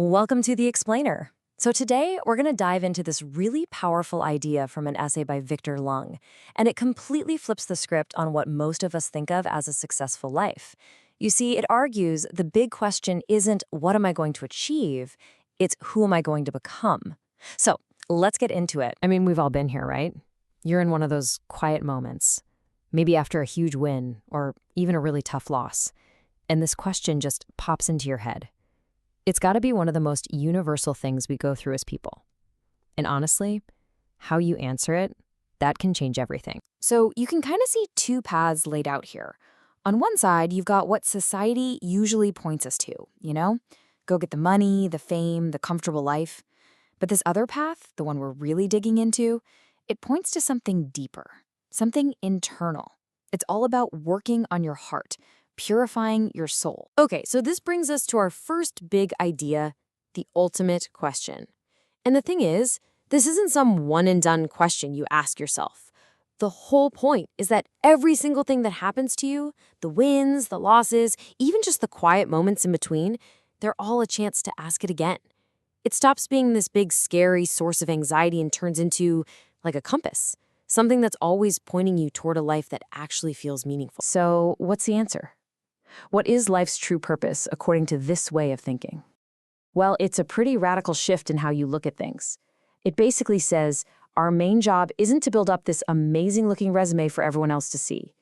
Welcome to The Explainer. So today we're going to dive into this really powerful idea from an essay by Victor Lung, and it completely flips the script on what most of us think of as a successful life. You see, it argues the big question isn't what am I going to achieve, it's who am I going to become. So let's get into it. I mean, we've all been here, right? You're in one of those quiet moments, maybe after a huge win or even a really tough loss, and this question just pops into your head. It's got to be one of the most universal things we go through as people. And honestly, how you answer it, that can change everything. So you can kind of see two paths laid out here. On one side, you've got what society usually points us to, Go get the money, the fame, the comfortable life. But this other path, the one we're really digging into, it points to something deeper, something internal. It's all about working on your heart, purifying your soul. Okay, so this brings us to our first big idea, the ultimate question. And the thing is, this isn't some one-and-done question you ask yourself. The whole point is that every single thing that happens to you, the wins, the losses, even just the quiet moments in between, they're all a chance to ask it again. It stops being this big, scary source of anxiety and turns into like a compass, something that's always pointing you toward a life that actually feels meaningful. So what's the answer? What is life's true purpose according to this way of thinking? Well, it's a pretty radical shift in how you look at things. It basically says our main job isn't to build up this amazing-looking resume for everyone else to see.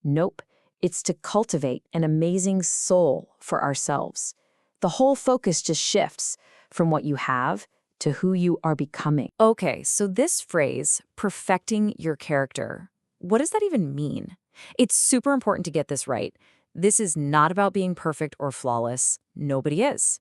Nope, it's to cultivate an amazing soul for ourselves. The whole focus just shifts from what you have to who you are becoming. Okay, so this phrase, perfecting your character, what does that even mean? It's super important to get this right. This is not about being perfect or flawless. Nobody is.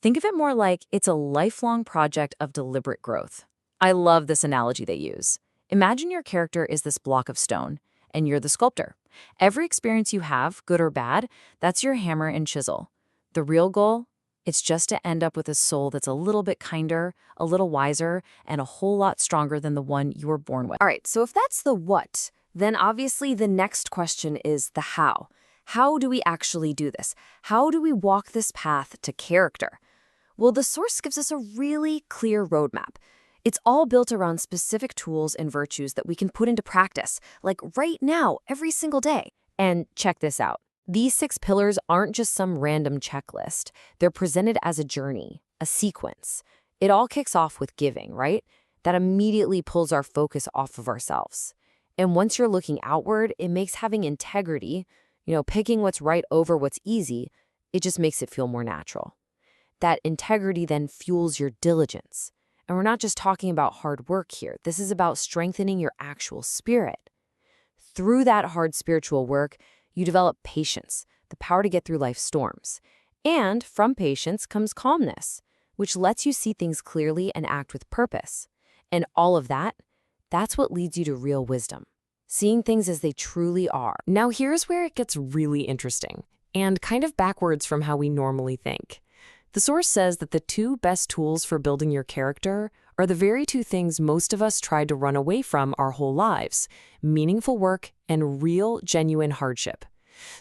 Think of it more like it's a lifelong project of deliberate growth. I love this analogy they use. Imagine your character is this block of stone, and you're the sculptor. Every experience you have, good or bad, that's your hammer and chisel. The real goal? It's just to end up with a soul that's a little bit kinder, a little wiser, and a whole lot stronger than the one you were born with. All right, so if that's the what, then obviously the next question is the how. How do we actually do this? How do we walk this path to character? Well, the source gives us a really clear roadmap. It's all built around specific tools and virtues that we can put into practice, like right now, every single day. And check this out. These 6 pillars aren't just some random checklist. They're presented as a journey, a sequence. It all kicks off with giving, right? That immediately pulls our focus off of ourselves. And once you're looking outward, it makes having integrity, picking what's right over what's easy, it just makes it feel more natural. That integrity then fuels your diligence. And we're not just talking about hard work here. This is about strengthening your actual spirit. Through that hard spiritual work, you develop patience, the power to get through life's storms. And from patience comes calmness, which lets you see things clearly and act with purpose. And all of that, that's what leads you to real wisdom. Seeing things as they truly are. Now here's where it gets really interesting, and kind of backwards from how we normally think. The source says that the 2 best tools for building your character are the very 2 things most of us tried to run away from our whole lives: meaningful work and real, genuine hardship.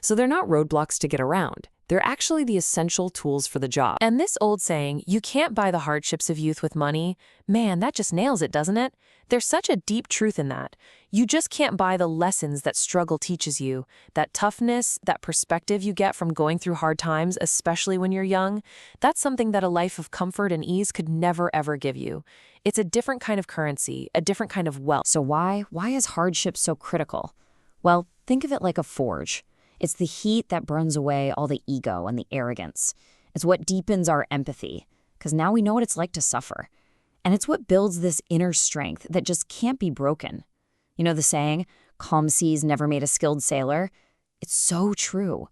So they're not roadblocks to get around. They're actually the essential tools for the job. And this old saying, you can't buy the hardships of youth with money, man, that just nails it, doesn't it? There's such a deep truth in that. You just can't buy the lessons that struggle teaches you, that toughness, that perspective you get from going through hard times, especially when you're young. That's something that a life of comfort and ease could never, ever give you. It's a different kind of currency, a different kind of wealth. So why is hardship so critical? Well, think of it like a forge. It's the heat that burns away all the ego and the arrogance. It's what deepens our empathy, because now we know what it's like to suffer. And it's what builds this inner strength that just can't be broken. You know the saying, calm seas never made a skilled sailor? It's so true.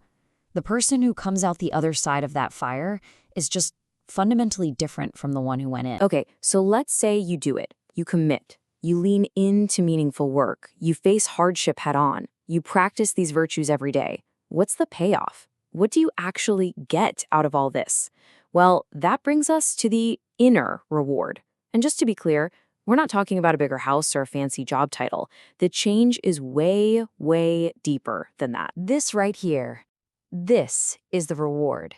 The person who comes out the other side of that fire is just fundamentally different from the one who went in. Okay, so let's say you do it. You commit. You lean into meaningful work. You face hardship head on. You practice these virtues every day. What's the payoff? What do you actually get out of all this? Well, that brings us to the inner reward. And just to be clear, we're not talking about a bigger house or a fancy job title. The change is way, way deeper than that. This right here, this is the reward.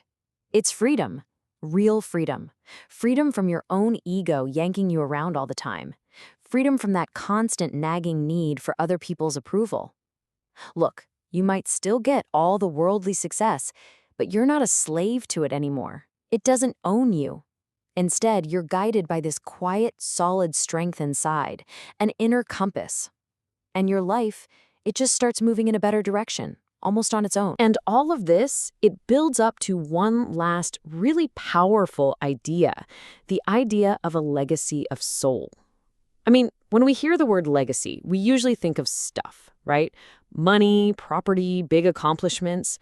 It's freedom. Real freedom. Freedom from your own ego yanking you around all the time. Freedom from that constant nagging need for other people's approval. Look, you might still get all the worldly success, but you're not a slave to it anymore. It doesn't own you. Instead, you're guided by this quiet, solid strength inside, an inner compass. And your life, it just starts moving in a better direction, almost on its own. And all of this, it builds up to one last really powerful idea, the idea of a legacy of soul. I mean, when we hear the word legacy, we usually think of stuff, right? Money, property, big accomplishments.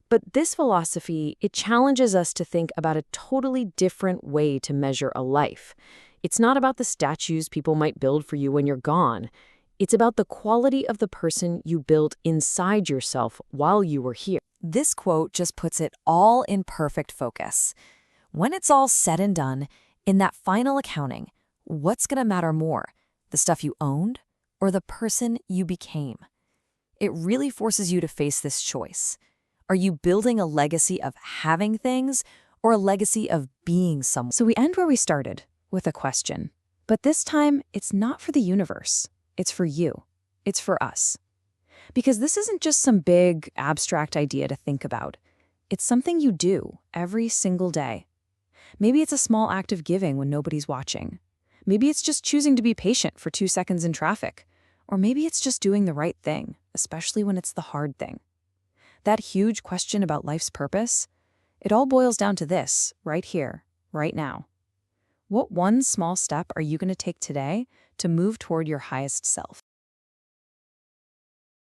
But this philosophy, it challenges us to think about a totally different way to measure a life. It's not about the statues people might build for you when you're gone. It's about the quality of the person you built inside yourself while you were here. This quote just puts it all in perfect focus. When it's all said and done, in that final accounting, what's going to matter more, the stuff you owned or the person you became? It really forces you to face this choice. Are you building a legacy of having things or a legacy of being someone? So we end where we started, with a question. But this time, it's not for the universe. It's for you. It's for us. Because this isn't just some big, abstract idea to think about. It's something you do every single day. Maybe it's a small act of giving when nobody's watching. Maybe it's just choosing to be patient for 2 seconds in traffic. Or maybe it's just doing the right thing, especially when it's the hard thing. That huge question about life's purpose, it all boils down to this, right here, right now. What one small step are you going to take today to move toward your highest self?